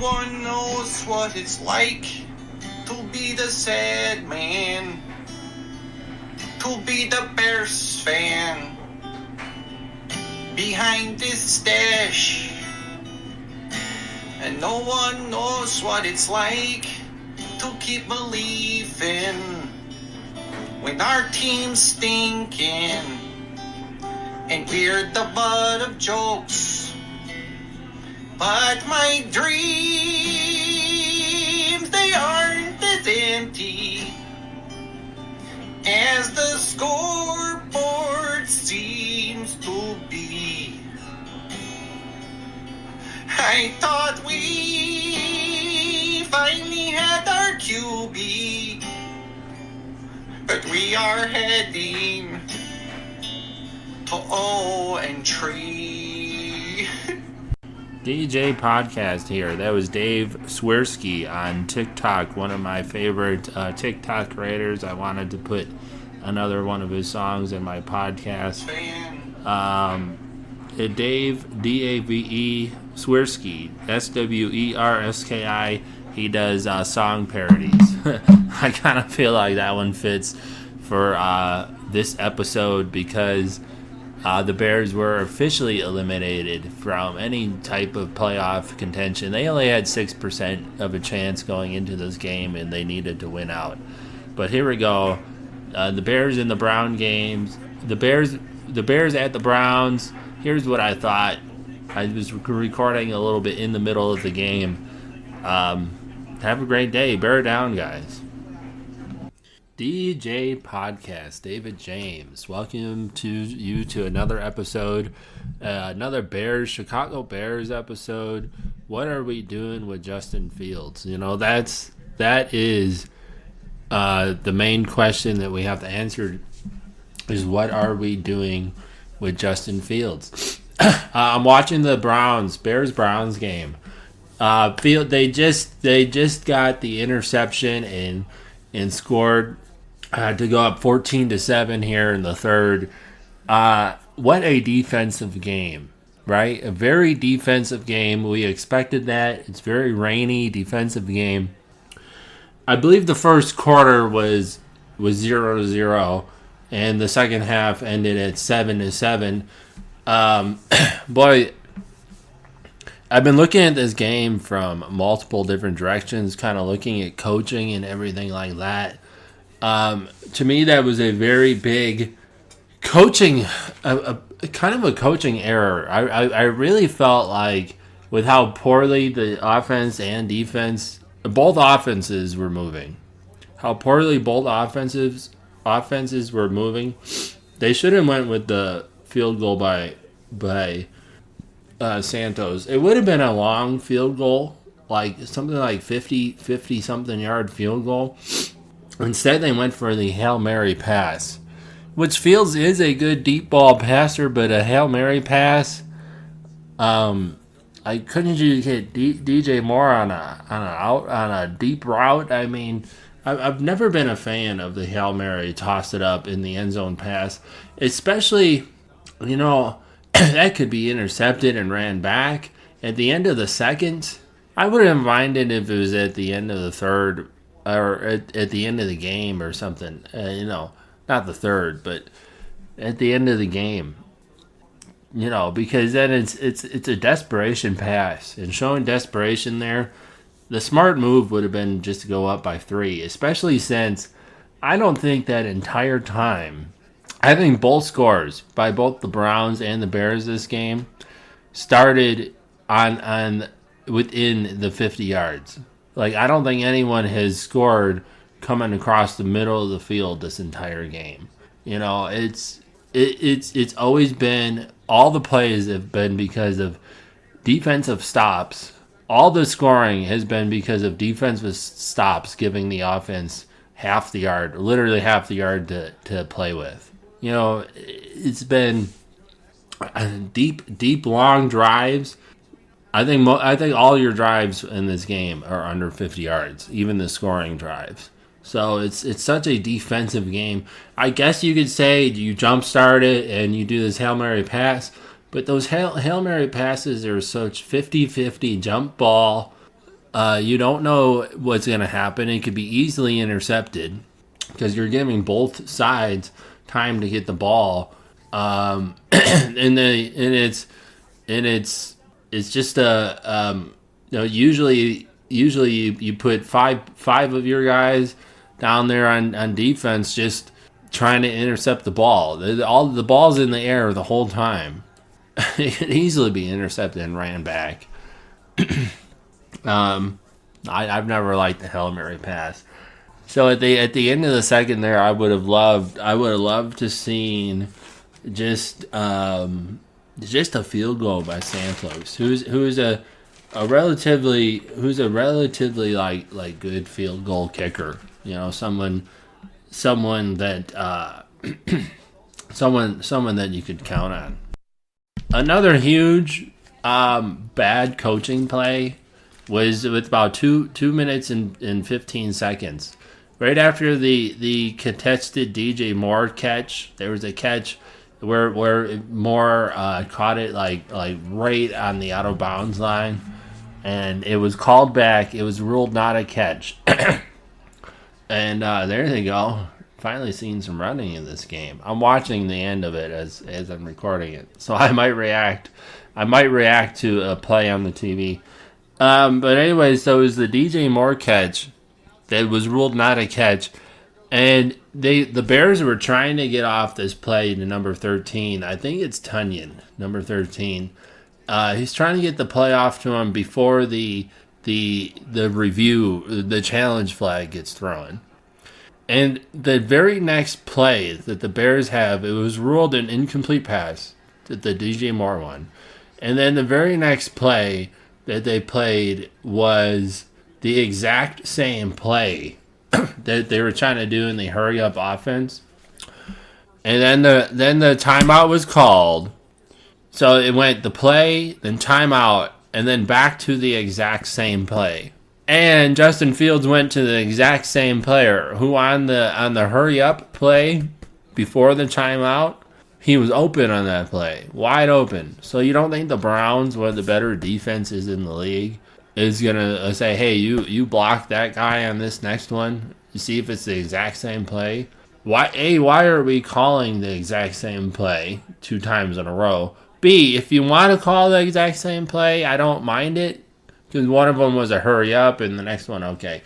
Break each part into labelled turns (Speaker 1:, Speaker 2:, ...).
Speaker 1: one knows what it's like to be the sad man, to be the Bears fan behind this stash. And no one knows what it's like to keep believing when our team's stinking and we're the butt of jokes. But my dreams, they aren't as empty as the scoreboard seems to be. I thought we finally had our QB, but we are heading to 0-3.
Speaker 2: DJ Podcast here. That was Dave Swerski on TikTok, one of my favorite TikTok creators. I wanted to put another one of his songs in my podcast. Dave, D-A-V-E, Swerski, S-W-E-R-S-K-I. He does song parodies. I kind of feel like that one fits for this episode because the Bears were officially eliminated from any type of playoff contention. They only had 6% of a chance going into this game, and they needed to win out. But here we go. The Bears in the Brown games. The Bears at the Browns. Here's what I thought. I was recording a little bit in the middle of the game. Have a great day. Bear down, guys. DJ Podcast, David James. Welcome to you to another episode, another Chicago Bears episode. What are we doing with Justin Fields? You know, that is the main question that we have to answer is what are we doing with Justin Fields? I'm watching the Bears-Browns game. They just got the interception and scored to go up 14-7 here in the third. What a defensive game, right? A very defensive game. We expected that. It's very rainy defensive game. I believe the first quarter was 0-0, and the second half ended at 7-7. Boy, I've been looking at this game from multiple different directions, kind of looking at coaching and everything like that. To me, that was a very big coaching, kind of a coaching error. I really felt like with how poorly the offense and defense, both offenses were moving, how poorly both offenses were moving, they should have went with the field goal by Santos. It would have been a long field goal, like something like 50-something yard field goal. Instead, they went for the Hale Marry pass, which Fields is a good deep ball passer, but a Hale Marry pass, I couldn't you hit DJ Moore on a deep route? I mean, I've never been a fan of the Hale Marry toss it up in the end zone pass, especially, you know, that could be intercepted and ran back at the end of the second. I wouldn't have minded if it was at the end of the third or at the end of the game or something. You know, not the third, but at the end of the game. You know, because then it's a desperation pass, and showing desperation there, the smart move would have been just to go up by 3, especially since I don't think that entire time. I think both scores by both the Browns and the Bears this game started on within the 50 yards. Like, I don't think anyone has scored coming across the middle of the field this entire game. You know, it's always been, all the plays have been because of defensive stops. All the scoring has been because of defensive stops giving the offense half the yard, literally half the yard to play with. You know, it's been deep, long drives. I think all your drives in this game are under 50 yards, even the scoring drives. So it's such a defensive game. I guess you could say you jumpstart it and you do this Hail Mary pass, but those Hail Mary passes are such 50-50 jump ball You don't know what's going to happen. It could be easily intercepted because you're giving both sides time to get the ball, it's just usually you put five of your guys down there on defense just trying to intercept the ball. All the ball's in the air the whole time. It could easily be intercepted and ran back. I've never liked the Hale Marry pass. So at the end of the second there, I would have loved to seen just a field goal by Santos, who's a relatively like good field goal kicker. You know, someone that someone that you could count on. Another huge bad coaching play was with about two minutes and 15 seconds. Right after the contested DJ Moore catch, there was a catch where Moore caught it like right on the out of bounds line, and it was called back. It was ruled not a catch. And there they go. Finally seeing some running in this game. I'm watching the end of it as I'm recording it, so I might react to a play on the TV. But anyway, so it was the DJ Moore catch that was ruled not a catch, and the Bears were trying to get off this play to number 13. I think it's Tunyon, number 13. He's trying to get the play off to him before the review, the challenge flag gets thrown. And the very next play that the Bears have, it was ruled an incomplete pass, the DJ Moore one. And then the very next play that they played was the exact same play that they were trying to do in the hurry up offense. And then the timeout was called. So it went the play, then timeout, and then back to the exact same play. And Justin Fields went to the exact same player who on the hurry up play before the timeout, he was open on that play, wide open. So you don't think the Browns, one of the better defenses in the league, is gonna say, "Hey, you block that guy on this next one, see if it's the exact same play"? Why are we calling the exact same play 2 times in a row? B, if you want to call the exact same play, I don't mind it. Because one of them was a hurry up, and the next one, okay,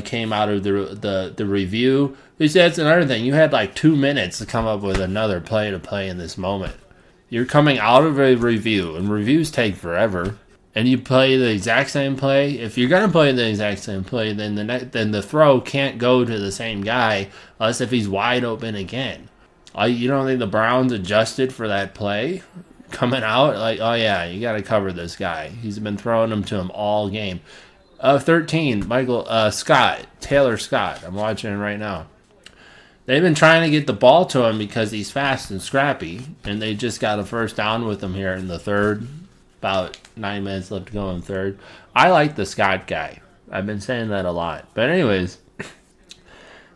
Speaker 2: came out of the review. That's another thing. You had like 2 minutes to come up with another play to play in this moment. You're coming out of a review, and reviews take forever. And you play the exact same play. If you're gonna play the exact same play, then the throw can't go to the same guy unless if he's wide open again. You don't think the Browns adjusted for that play? Coming out, like, oh yeah, you got to cover this guy. He's been throwing them to him all game. 13, Taylor Scott. I'm watching him right now. They've been trying to get the ball to him because he's fast and scrappy, and they just got a first down with him here in the third. About 9 minutes left to go in third. I like the Scott guy. I've been saying that a lot. But anyways,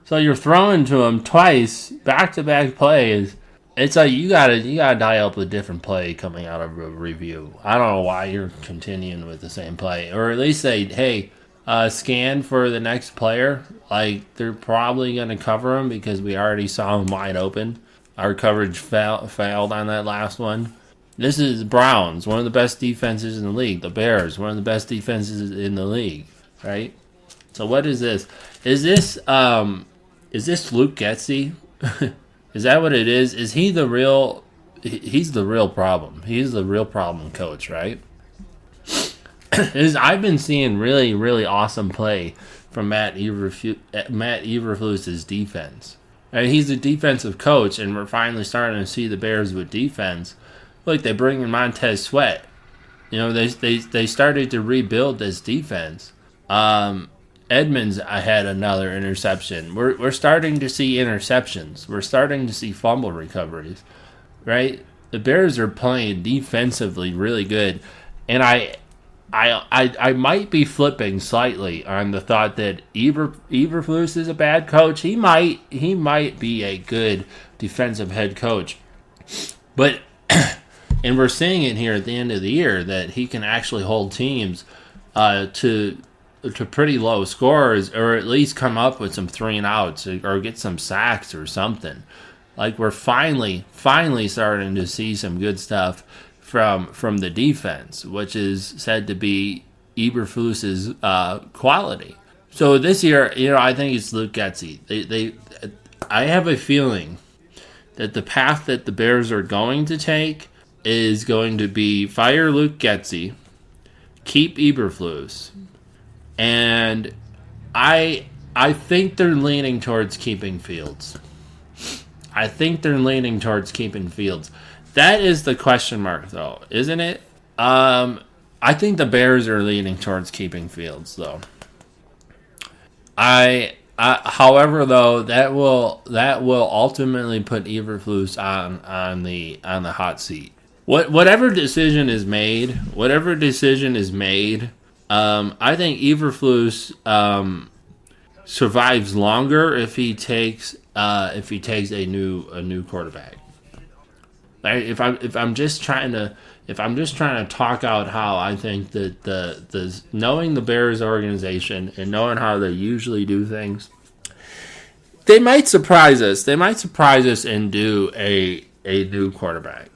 Speaker 2: so you're throwing to him twice, back-to-back plays. It's like you gotta dial up a different play coming out of a review. I don't know why you're continuing with the same play, or at least say, hey, scan for the next player. Like they're probably gonna cover him because we already saw him wide open. Our coverage failed on that last one. This is Browns, one of the best defenses in the league. The Bears, one of the best defenses in the league, right? So what is this? Is this Luke Getsy? Is that what it is? Is he the real? He's the real problem. He's the real problem coach, right? I've been seeing really, really awesome play from Matt Eberflus's defense. And he's a defensive coach, and we're finally starting to see the Bears with defense. Look, they bring in Montez Sweat. You know, they started to rebuild this defense. Edmonds had another interception. We're starting to see interceptions. We're starting to see fumble recoveries, right? The Bears are playing defensively really good, and I might be flipping slightly on the thought that Eberflus is a bad coach. He might be a good defensive head coach, but and we're seeing it here at the end of the year that he can actually hold teams to pretty low scores, or at least come up with some 3-and-outs or get some sacks or something. Like, we're finally starting to see some good stuff from the defense, which is said to be Eberflus's quality. So this year, I think it's Luke Getsy. I have a feeling that the path that the Bears are going to take is going to be fire Luke Getsy, keep Eberflus, and I think they're leaning towards keeping Fields. That is the question mark, though, isn't it? I think the Bears are leaning towards keeping Fields, though. However, though, that will ultimately put Eberflus on the hot seat. Whatever decision is made, I think Eberflus survives longer if he takes a new quarterback. If I'm just trying to talk out how I think that the knowing the Bears organization and knowing how they usually do things, they might surprise us. They might surprise us and do a new quarterback.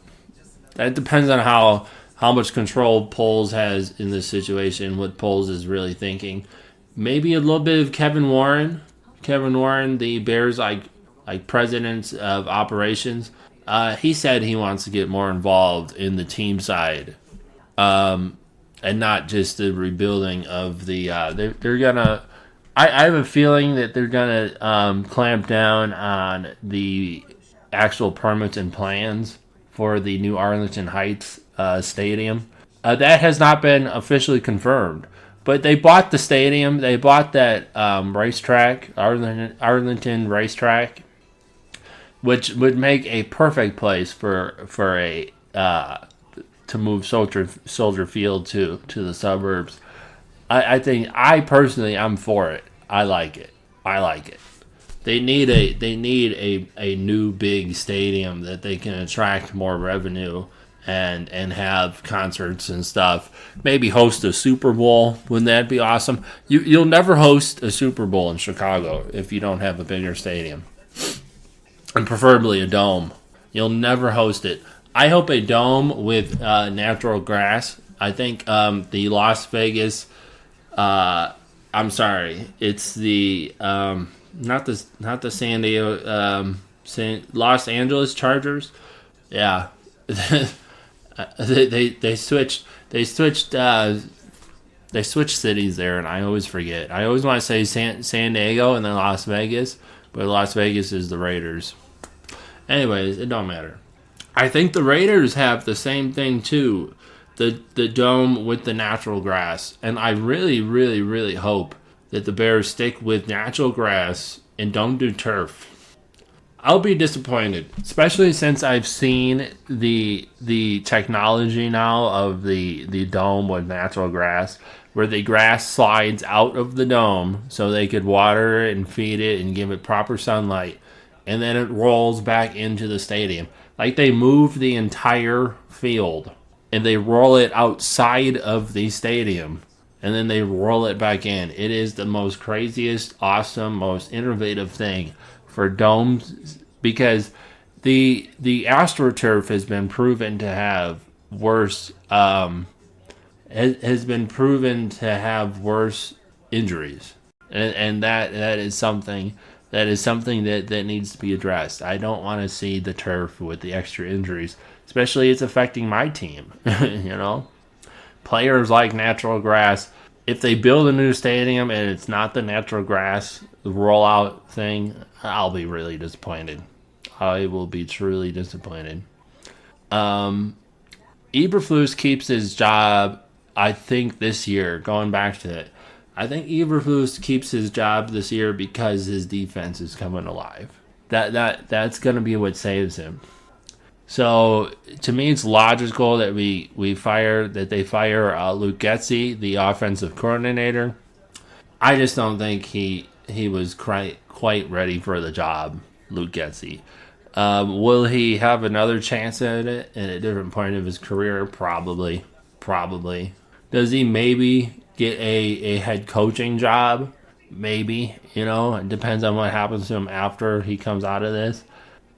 Speaker 2: That depends on how much control Poles has in this situation, what Poles is really thinking. Maybe a little bit of Kevin Warren, the Bears like president of operations. He said he wants to get more involved in the team side, and not just the rebuilding of the. They're gonna. I have a feeling that they're gonna clamp down on the actual permits and plans for the new Arlington Heights stadium. That has not been officially confirmed, but they bought the stadium. They bought that racetrack, Arlington racetrack, which would make a perfect place for a to move Soldier Field to the suburbs. I personally, I'm for it. I like it. They need a new big stadium that they can attract more revenue and have concerts and stuff. Maybe host a Super Bowl. Wouldn't that be awesome? You'll never host a Super Bowl in Chicago if you don't have a bigger stadium. And preferably a dome. You'll never host it. I hope a dome with natural grass. I think the Las Vegas. I'm sorry. It's the not the San Diego Los Angeles Chargers. Yeah, they switched cities there, and I always forget. I always want to say San Diego and then Las Vegas, but Las Vegas is the Raiders. Anyways, it don't matter. I think the Raiders have the same thing too, the dome with the natural grass, and I really, really, really hope that the Bears stick with natural grass and don't do turf. I'll be disappointed, especially since I've seen the technology now of the dome with natural grass, where the grass slides out of the dome so they could water it and feed it and give it proper sunlight, and then it rolls back into the stadium. Like, they move the entire field and they roll it outside of the stadium, and then they roll it back in. It is the most craziest, awesome, most innovative thing for domes, because the AstroTurf has been proven to have worse injuries, and that is something that needs to be addressed. I don't want to see the turf with the extra injuries, especially it's affecting my team. Players like natural grass. If they build a new stadium and it's not the natural grass rollout thing, I'll be really disappointed. I will be truly disappointed. Eberflus keeps his job, I think, this year. Going back to it, I think Eberflus keeps his job this year because his defense is coming alive. That's going to be what saves him. So to me, it's logical that they fire Luke Getsy, the offensive coordinator. I just don't think he was quite ready for the job, Luke Getsy. Will he have another chance at it at a different point of his career? Probably. Does he maybe get a head coaching job. Maybe, it depends on what happens to him after he comes out of this.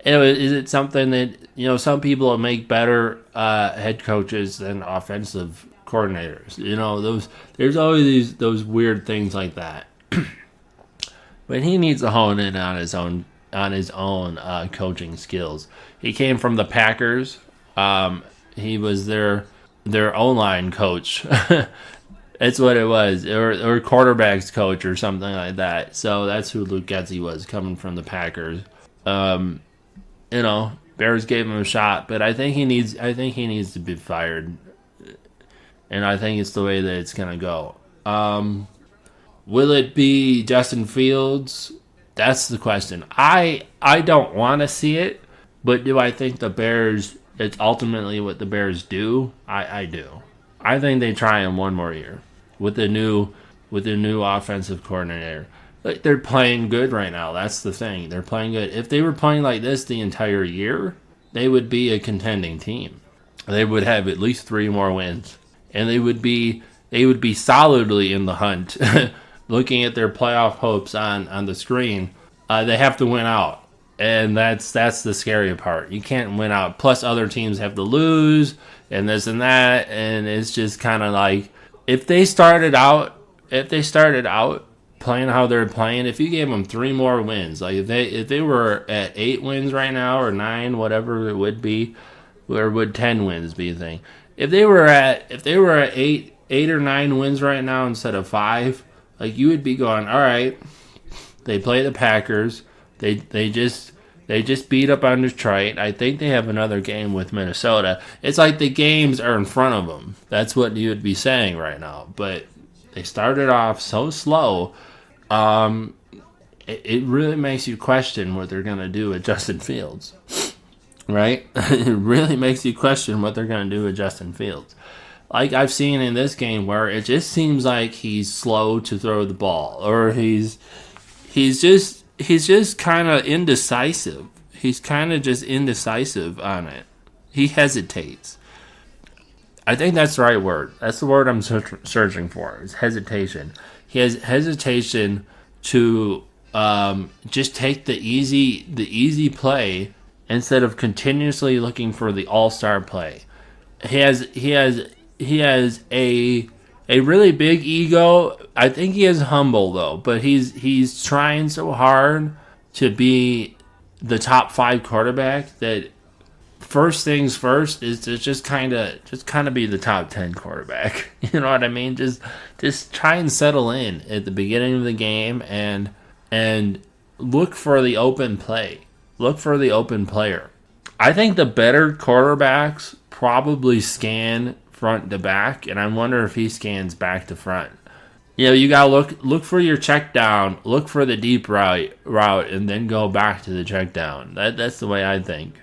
Speaker 2: Is it something that, some people make better head coaches than offensive coordinators? There's always those weird things like that. But he needs to hone in on his own coaching skills. He came from the Packers. He was their O-line coach. That's what it was, or quarterbacks coach or something like that. So that's who Luke Getsy was, coming from the Packers. Bears gave him a shot, but I think he needs to be fired, and I think it's the way that it's gonna go. Will it be Justin Fields? That's the question. I don't want to see it, but do I think the Bears? It's ultimately what the Bears do. I do. I think they try him one more year with the new offensive coordinator. Like, they're playing good right now. That's the thing. They're playing good. If they were playing like this the entire year, they would be a contending team. They would have at least 3 more wins, and they would be solidly in the hunt. Looking at their playoff hopes on the screen, they have to win out, and that's the scary part. You can't win out. Plus, other teams have to lose, and this and that, and it's just kind of like, if they started out playing how they're playing, if you gave them 3 more wins, like if they were at 8 wins right now, or 9, whatever it would be, or would 10 wins be a thing? If they were at 8 or 9 wins right now instead of 5, like, you would be going, all right, they play the Packers, they just beat up on Detroit. I think they have another game with Minnesota. It's like the games are in front of them. That's what you would be saying right now. But they started off so slow. It really makes you question what they're going to do with Justin Fields. Right? It really makes you question what they're going to do with Justin Fields. Like I've seen in this game, where it just seems like he's slow to throw the ball, or he's just kind of indecisive. He's kind of just indecisive on it. He hesitates. I think that's the right word. That's the word I'm searching for. Is hesitation. He has hesitation to just take the easy play instead of continuously looking for the all-star play. He has a really big ego. I think he is humble, though, but he's trying so hard to be the top 5 quarterback that first things first is to just kind of be the top 10 quarterback. You know what I mean? Just try and settle in at the beginning of the game and look for the open play. Look for the open player. I think the better quarterbacks probably scan front to back, and I wonder if he scans back to front. You gotta look for your check down, look for the deep route, and then go back to the check down. That's the way I think.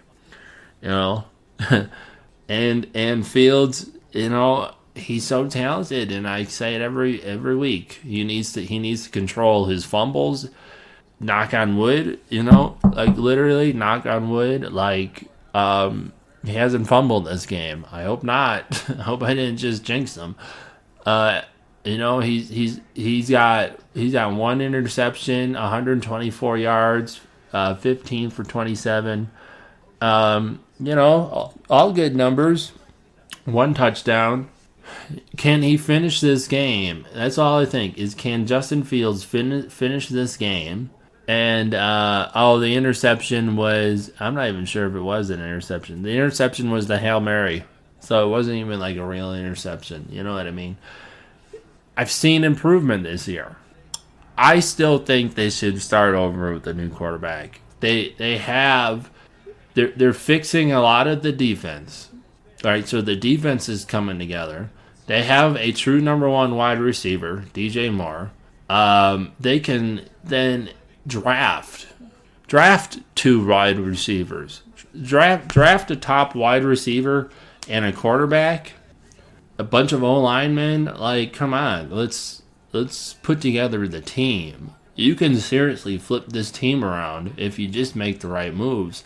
Speaker 2: And Fields, he's so talented, and I say it every week. He needs to control his fumbles. Knock on wood, like literally knock on wood, like he hasn't fumbled this game. I hope not. I hope I didn't just jinx him. He's got 1 interception, 124 yards, 15 for 27. All good numbers. 1 touchdown. Can he finish this game? That's all I think, is can Justin Fields finish this game? And, the interception was, I'm not even sure if it was an interception. The interception was the Hale Marry. So it wasn't even like a real interception. You know what I mean? I've seen improvement this year. I still think they should start over with a new quarterback. They're fixing a lot of the defense. All right, so the defense is coming together. They have a true number 1 wide receiver, DJ Moore. They can then draft 2 wide receivers. Draft a top wide receiver and a quarterback. A bunch of O-linemen. Like, come on, let's put together the team. You can seriously flip this team around if you just make the right moves.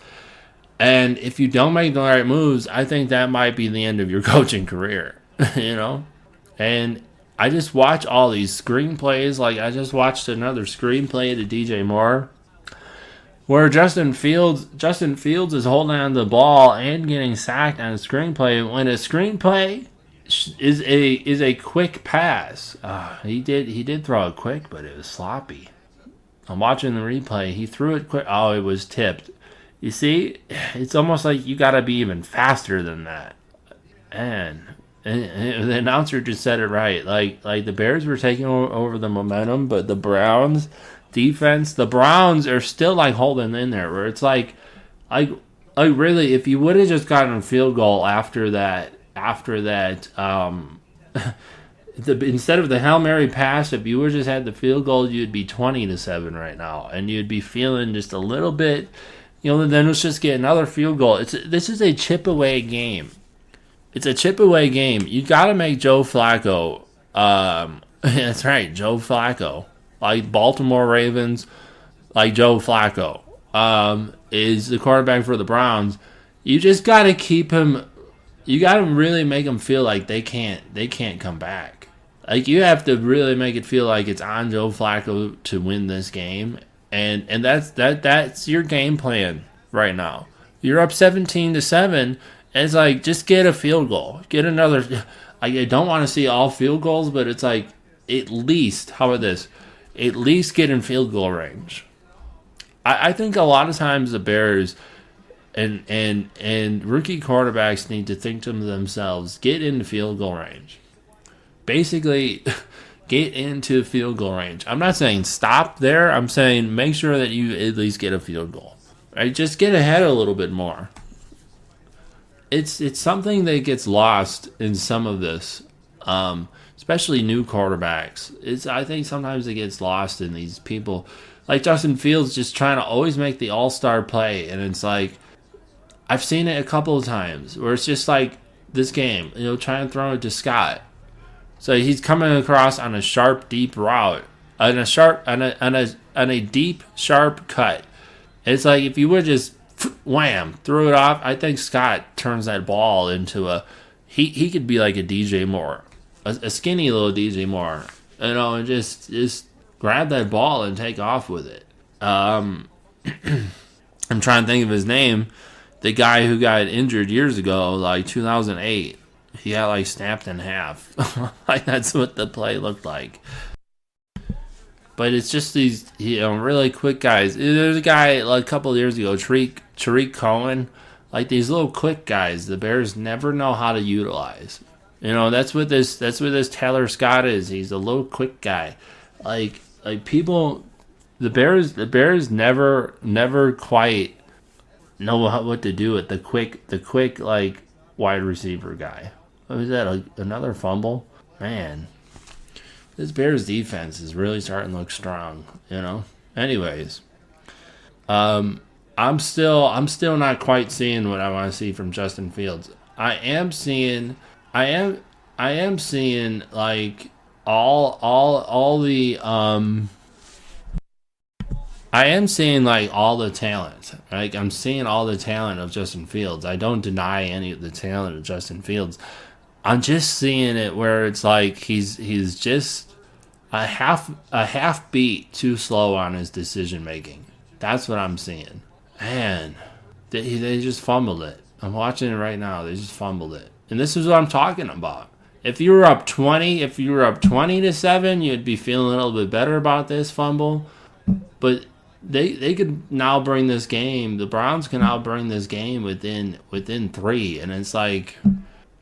Speaker 2: And if you don't make the right moves, I think that might be the end of your coaching career. And I just watch all these screenplays. Like I just watched another screenplay to DJ Moore where Justin Fields is holding on to the ball and getting sacked on a screenplay when a screenplay is a quick pass. He did throw it quick, but it was sloppy. I'm watching the replay. He threw it quick. Oh, it was tipped. You see, it's almost like you got to be even faster than that. And the announcer just said it right. Like the Bears were taking over the momentum, but the Browns defense, the Browns are still like holding in there. Where it's like really, if you would have just gotten a field goal after that, instead of the Hale Marry pass, if you would just had the field goal, you'd be 20-7 right now, and you'd be feeling just a little bit. Then let's just get another field goal. This is a chip away game. It's a chip away game. You got to make Joe Flacco. That's right, Joe Flacco. Like Baltimore Ravens, like Joe Flacco is the quarterback for the Browns. You just got to keep him. You got to really make them feel like they can't come back. Like you have to really make it feel like it's on Joe Flacco to win this game, and that's your game plan right now. You're up 17-7. And it's like, just get a field goal. Get another. I don't want to see all field goals, but it's like, at least, how about this? At least get in field goal range. I think a lot of times the Bears and rookie quarterbacks need to think to themselves, get into field goal range. Basically, get into field goal range. I'm not saying stop there. I'm saying make sure that you at least get a field goal. Right? Just get ahead a little bit more. It's something that gets lost in some of this, especially new quarterbacks. I think sometimes it gets lost in these people, like Justin Fields, just trying to always make the all-star play, and it's like I've seen it a couple of times where it's just like this game, trying to throw it to Scott, so he's coming across on a sharp, deep route, on a deep, sharp cut. It's like if you would just wham, threw it off. I think Scott turns that ball into he could be like a DJ Moore, a skinny little DJ Moore, and just grab that ball and take off with it. I'm trying to think of his name. The guy who got injured years ago, like 2008, he got like snapped in half. Like that's what the play looked like. But it's just these, really quick guys. There's a guy like a couple of years ago, Tariq Cohen, like these little quick guys. The Bears never know how to utilize. That's what this Taylor Scott is. He's a little quick guy. Like people, the Bears never quite know what to do with the quick like wide receiver guy. What was that? Another fumble, man. This Bears defense is really starting to look strong, Anyways, I'm still not quite seeing what I want to see from Justin Fields. I am seeing like all the I am seeing like all the talent. Like I'm seeing all the talent of Justin Fields. I don't deny any of the talent of Justin Fields. I'm just seeing it where it's like he's just a half beat too slow on his decision making. That's what I'm seeing. Man, they just fumbled it. I'm watching it right now. They just fumbled it. And this is what I'm talking about. If you were up 20-7, you'd be feeling a little bit better about this fumble. But they could now bring this game. The Browns can now bring this game within 3, and it's like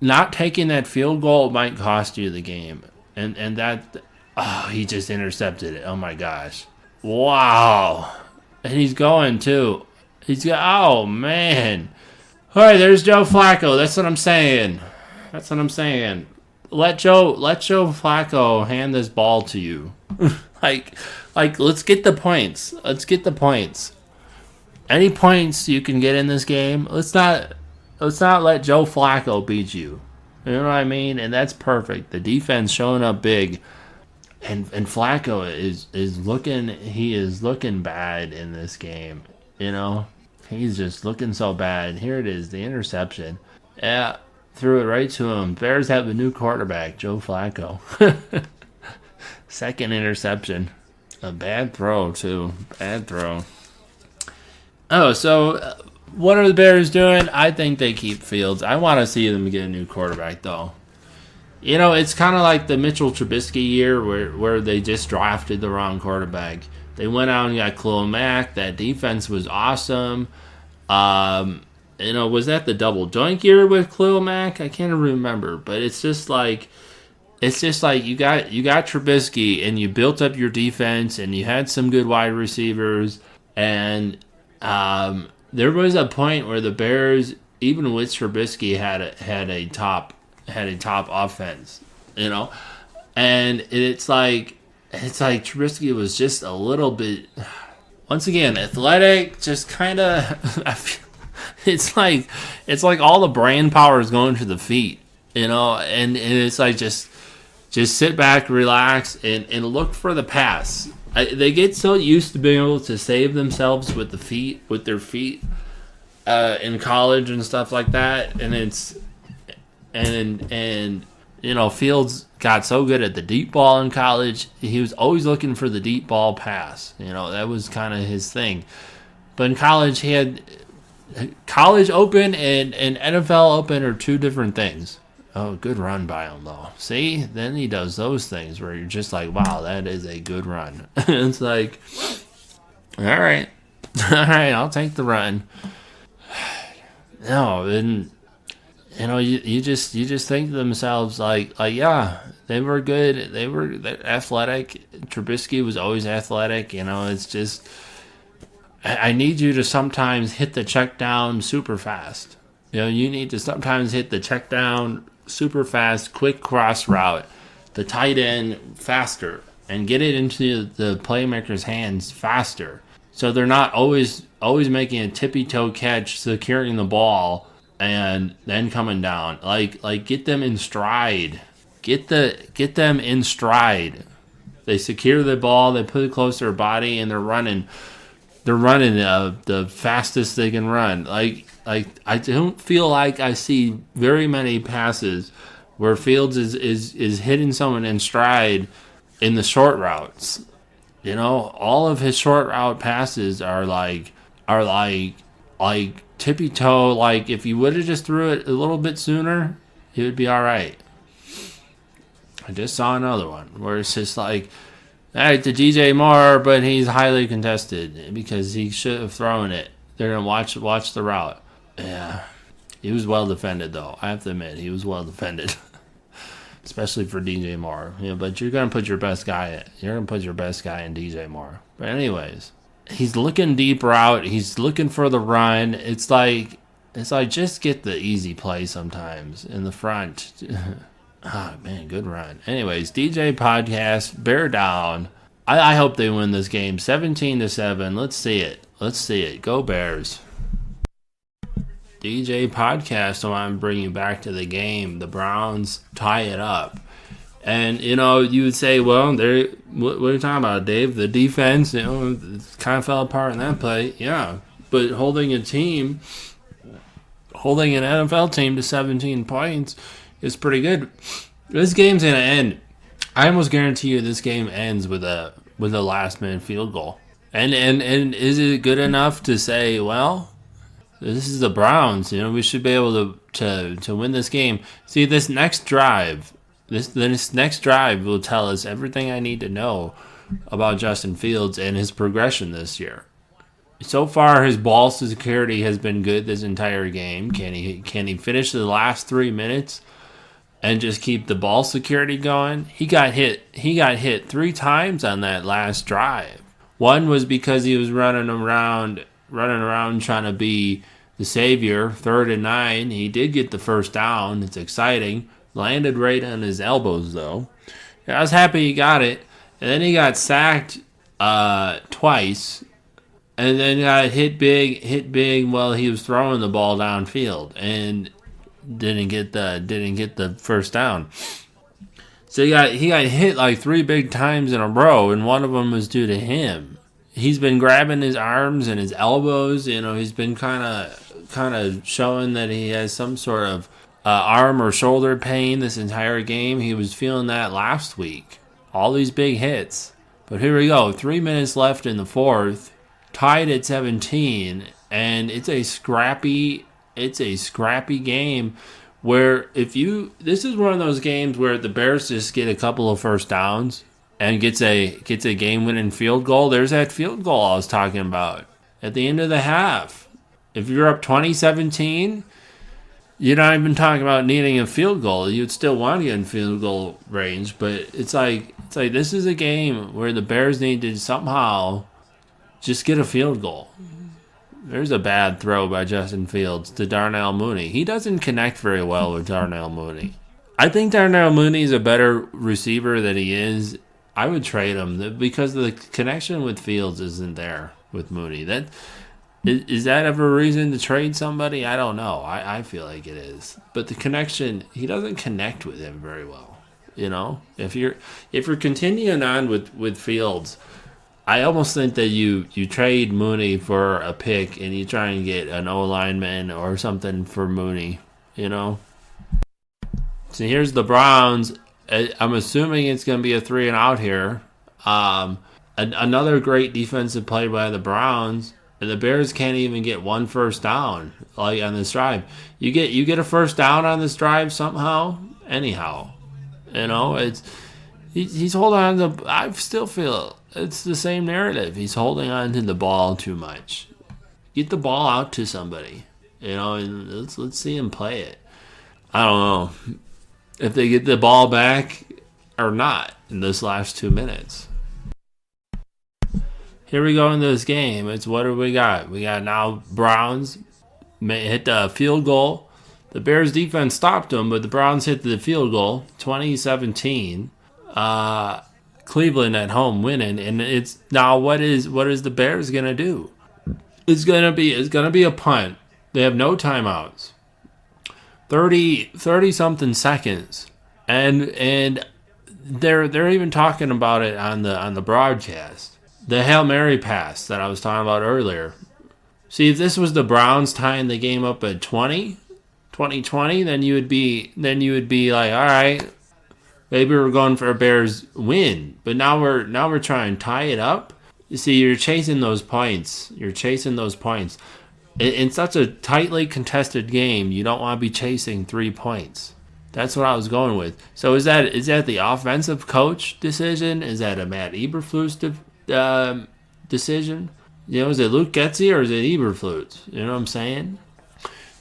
Speaker 2: not taking that field goal might cost you the game. And that, he just intercepted it. Oh my gosh. Wow. And he's going too. Oh man. All right, there's Joe Flacco. That's what I'm saying. Let Joe Flacco hand this ball to you. like let's get the points. Any points you can get in this game. Let's not let Joe Flacco beat you. You know what I mean? And that's perfect. The defense showing up big. And Flacco is looking bad in this game. He's just looking so bad. Here it is, the interception. Yeah, Threw it right to him. Bears have a new quarterback, Joe Flacco. Second interception. A bad throw, too. Bad throw. Oh, so what are the Bears doing? I think they keep Fields. I want to see them get a new quarterback, though. You know, it's kind of like the Mitchell Trubisky year where they just drafted the wrong quarterback. They went out and got Khalil Mack. That defense was awesome. Was that the double doink year with Khalil Mack? I can't remember, but it's just like you got Trubisky and you built up your defense and you had some good wide receivers and there was a point where the Bears, even with Trubisky, had a top offense, and it's like Trubisky was just a little bit, once again, athletic, just kind of. It's like all the brain power is going to the feet, and it's like just sit back, relax, and look for the pass. They get so used to being able to save themselves with their feet, in college and stuff like that, and Fields got so good at the deep ball in college. He was always looking for the deep ball pass. That was kind of his thing. But in college, he had college open and NFL open are two different things. Oh, good run by him, though. See? Then he does those things where you're just like, wow, that is a good run. It's like, all right, I'll take the run. No, and you just think to themselves like yeah, they were good. They're athletic. Trubisky was always athletic. It's just I need you to sometimes hit the check down super fast. You need to sometimes hit the check down super fast, quick cross route, the tight end faster, and get it into the playmaker's hands faster. So they're not always making a tippy toe catch, securing the ball, and then coming down. Like get them in stride. Get them in stride. They secure the ball, they put it close to their body, and they're running. They're running the fastest they can run. Like I don't feel like I see very many passes where Fields is hitting someone in stride in the short routes. All of his short route passes are like tippy toe. Like if you would have just threw it a little bit sooner, it would be all right. I just saw another one where it's just like, all right, to DJ Moore, but he's highly contested because he should have thrown it. They're gonna watch the route. Yeah, he was well defended though. I have to admit, he was well defended, especially for DJ Moore. But you're gonna put your best guy. You're gonna put your best guy in DJ Moore. But anyways, he's looking deep route. He's looking for the run. It's like just get the easy play sometimes in the front. Oh, man, good run. Anyways, DJ Podcast, bear down. I hope they win this game 17-7. Let's see it. Go Bears. DJ Podcast, I want to bring you back to the game. The Browns tie it up. And, you would say, well, what are you talking about, Dave? The defense, it kind of fell apart in that play. Yeah, but holding an NFL team to 17 points is pretty good. This game's going to end. I almost guarantee you this game ends with a last-minute field goal. And is it good enough to say, well, this is the Browns, we should be able to win this game. See, this next drive will tell us everything I need to know about Justin Fields and his progression this year. So far, his ball security has been good this entire game. Can he finish the last 3 minutes and just keep the ball security going? He got hit 3 times on that last drive. One was because he was running around trying to be the savior. 3rd and 9. He did get the first down. It's exciting. Landed right on his elbows, though. I was happy he got it. And then he got sacked twice. And then got hit big while he was throwing the ball downfield. And didn't get the first down. So he got hit like 3 big times in a row, and one of them was due to him. He's been grabbing his arms and his elbows. He's been kind of showing that he has some sort of arm or shoulder pain this entire game. He was feeling that last week. All these big hits. But here we go. 3 minutes left in the fourth. Tied at 17. And it's a scrappy game where this is one of those games where the Bears just get a couple of first downs and gets a game-winning field goal. There's that field goal I was talking about at the end of the half. If you're up 20-17, you're not even talking about needing a field goal. You'd still want to get in field goal range, but it's like this is a game where the Bears need to somehow just get a field goal. There's a bad throw by Justin Fields to Darnell Mooney. He doesn't connect very well with Darnell Mooney. I think Darnell Mooney is a better receiver than he is. I would trade him because the connection with Fields isn't there with Mooney. Is that ever a reason to trade somebody? I don't know. I feel like it is. But the connection, he doesn't connect with him very well. You know? If you're continuing on with Fields, I almost think that you trade Mooney for a pick and you try and get an O-lineman or something for Mooney, you know? So here's the Browns. I'm assuming it's going to be a 3-and-out here. Another great defensive play by the Browns, and the Bears can't even get one first down like on this drive. You get a first down on this drive somehow, anyhow. You know, he's holding on to. I still feel it's the same narrative. He's holding on to the ball too much. Get the ball out to somebody, you know, and let's see him play it. I don't know if they get the ball back or not in this last 2 minutes. Here we go in this game. It's what do we got? We got now Browns hit the field goal. The Bears defense stopped them, but the Browns hit the field goal, 20-17. Cleveland at home winning, and it's now what is the Bears gonna do? It's gonna be a punt. They have no timeouts. 30 something seconds, and they're even talking about it on the broadcast. The Hale Marry pass that I was talking about earlier. See, if this was the Browns tying the game up at 2020, then you would be like, all right, maybe we're going for a Bears win. But now we're trying to tie it up. You see, you're chasing those points. In such a tightly contested game, you don't want to be chasing 3 points. That's what I was going with. So is that the offensive coach decision? Is that a Matt Eberflus decision? You know, is it Luke Getsy or is it Eberflus? You know what I'm saying?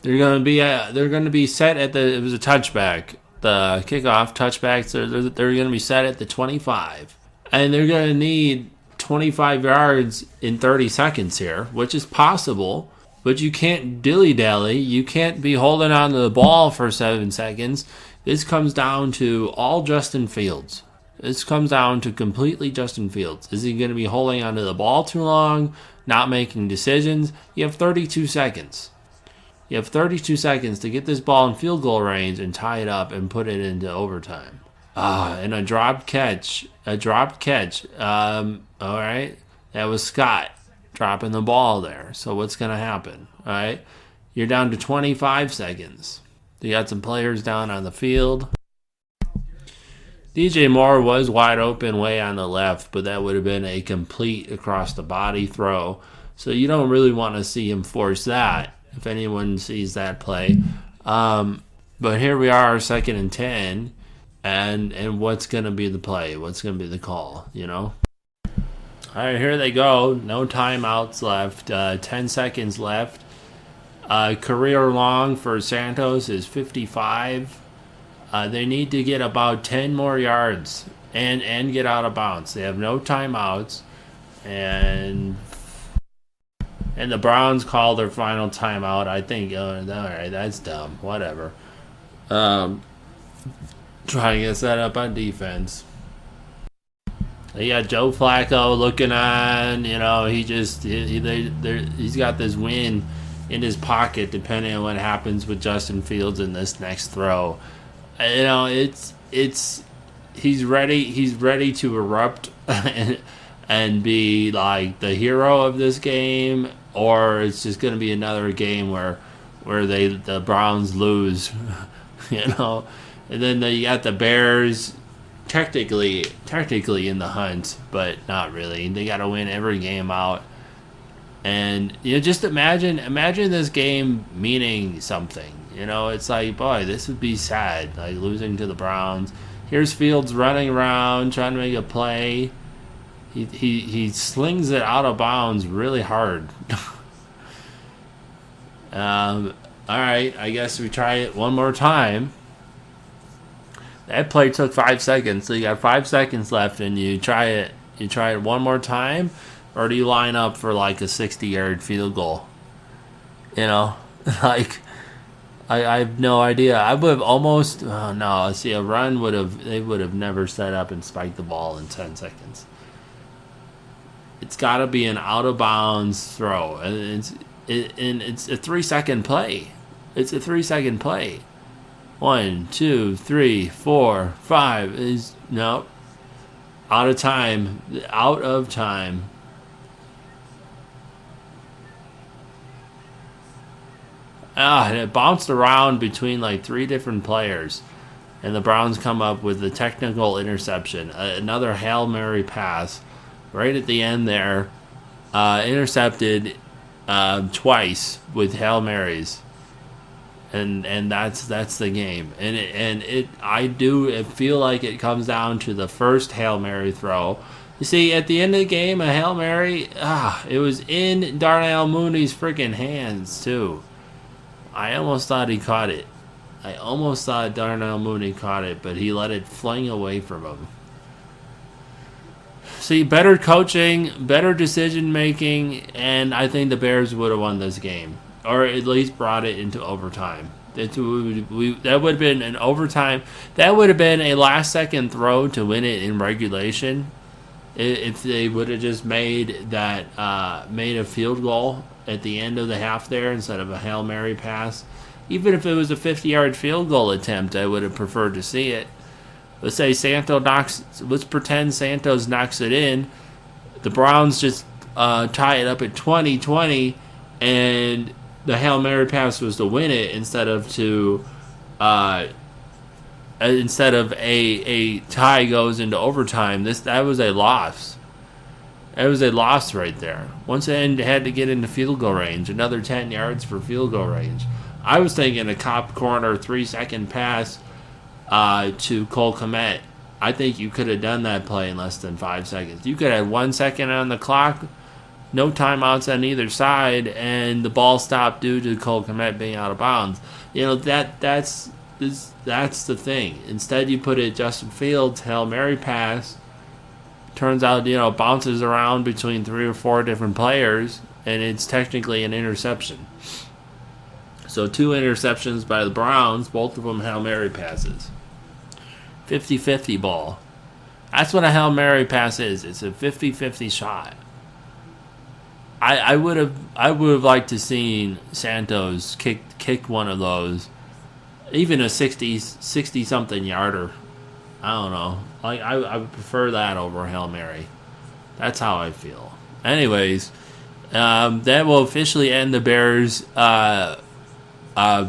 Speaker 2: They're going to be set at it was a touchback. The kickoff touchbacks, they're going to be set at the 25. And they're going to need 25 yards in 30 seconds here, which is possible. But you can't dilly-dally. You can't be holding on to the ball for 7 seconds. This comes down to all Justin Fields. This comes down to completely Justin Fields. Is he going to be holding onto the ball too long, not making decisions? You have 32 seconds. You have 32 seconds to get this ball in field goal range and tie it up and put it into overtime. And a dropped catch. All right. That was Scott dropping the ball there. So what's going to happen? All right. You're down to 25 seconds. You got some players down on the field. DJ Moore was wide open way on the left, but that would have been a complete across-the-body throw. So you don't really want to see him force that if anyone sees that play. But here we are, 2nd and 10, and what's going to be the play? What's going to be the call, you know? All right, here they go. No timeouts left. 10 seconds left. Career long for Santos is 55. They need to get about 10 more yards and get out of bounds. They have no timeouts, and the Browns call their final timeout. I think, all right, that's dumb. Whatever. Trying to get set up on defense. They got Joe Flacco looking on. You know, he's got this win in his pocket, depending on what happens with Justin Fields in this next throw. You know, he's ready to erupt and be like the hero of this game, or it's just going to be another game where the Browns lose you know. And then you got the Bears, technically in the hunt, but not really. They got to win every game out. And just imagine this game meaning something. It's like, boy, this would be sad, like losing to the Browns. Here's Fields running around trying to make a play. He slings it out of bounds really hard. All right, I guess we try it one more time. That play took 5 seconds, so you got 5 seconds left, and you try it. You try it one more time, or do you line up for like a 60-yard field goal? Like I have no idea. I would have almost. Oh no! See, a run they would have never set up and spiked the ball in 10 seconds. It's got to be an out of bounds throw, and it's a 3-second play. It's a 3-second play. 1, 2, 3, 4, 5 is no. Out of time. Out of time. And it bounced around between like 3 different players. And the Browns come up with a technical interception. Another Hale Marry pass right at the end there. Intercepted twice with Hale Marys. And that's the game. I do feel like it comes down to the first Hale Marry throw. You see, at the end of the game, a Hale Marry, it was in Darnell Mooney's freaking hands too. I almost thought he caught it. I almost thought Darnell Mooney caught it, but he let it fling away from him. See, better coaching, better decision making, and I think the Bears would have won this game, or at least brought it into overtime. That would have been an overtime. That would have been a last-second throw to win it in regulation. If they would have just made a field goal at the end of the half there instead of a Hail Mary pass. Even if it was a 50-yard field goal attempt, I would have preferred to see it. Let's pretend Santos knocks it in. The Browns just tie it up at 20-20, and the Hail Mary pass was to win it instead of a tie goes into overtime. That was a loss. That was a loss right there. Once they had to get into field goal range, another 10 yards for field goal range. I was thinking a cop corner 3-second pass to Cole Kmet. I think you could have done that play in less than 5 seconds. You could have 1 second on the clock, no timeouts on either side, and the ball stopped due to Cole Kmet being out of bounds. That's the thing. Instead, you put it Justin Fields, Hail Mary pass. Turns out, bounces around between 3 or 4 different players, and it's technically an interception. So 2 interceptions by the Browns, both of them Hail Mary passes. 50-50 ball. That's what a Hail Mary pass is. It's a 50-50 shot. I would have liked to seen Santos kick one of those, even a 60-something yarder. I don't know. I would prefer that over Hail Mary. That's how I feel. Anyways, that will officially end the Bears'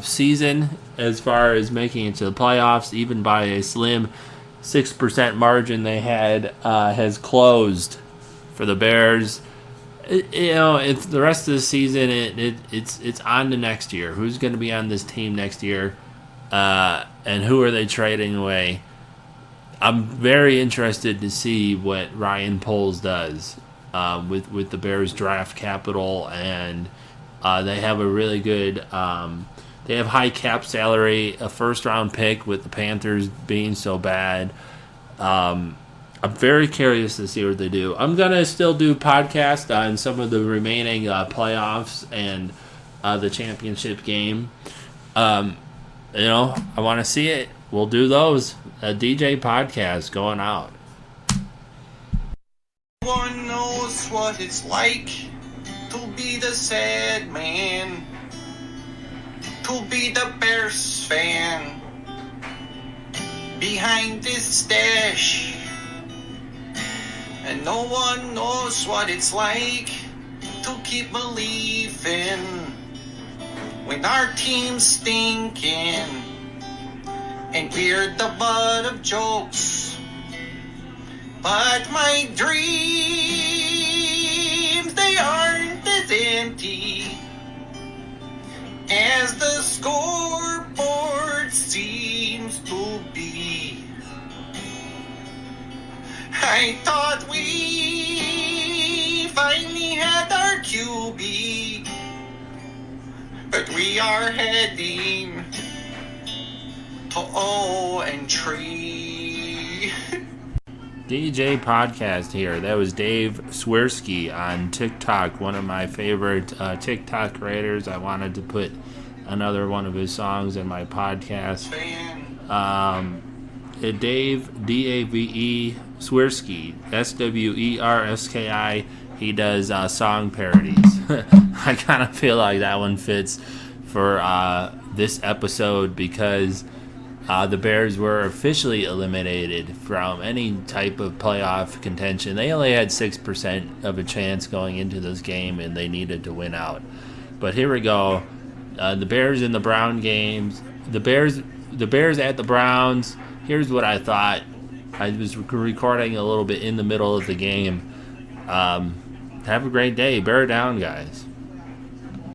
Speaker 2: season as far as making it to the playoffs, even by a slim 6% margin they had has closed for the Bears. It's the rest of the season. It's on to next year. Who's going to be on this team next year, and who are they trading away? I'm very interested to see what Ryan Poles does with the Bears draft capital, and they have a really good. They have high cap salary, a first-round pick with the Panthers being so bad. I'm very curious to see what they do. I'm going to still do podcasts on some of the remaining playoffs and the championship game. I want to see it. We'll do those. A DJ podcast going out.
Speaker 1: One knows what it's like to be the sad man, to be the Bears fan behind this stash. And no one knows what it's like to keep believing when our team's stinking. and we're the butt of jokes. But my dreams, they aren't as empty as the scoreboard seems to be. I thought we finally had our QB, but we are heading to 0-3.
Speaker 2: DJ Podcast here. That was Dave Swerski on TikTok, one of my favorite TikTok creators. I wanted to put another one of his songs in my podcast. Dave, D-A-V-E, Swerski, S-W-E-R-S-K-I. He does song parodies. I kind of feel like that one fits for this episode because the Bears were officially eliminated from any type of playoff contention. They only had 6% of a chance going into this game, and they needed to win out. But here we go. The Bears in the Brown games. The Bears at the Browns. Here's what I thought. I was recording a little bit in the middle of the game. Have a great day. Bear down, guys.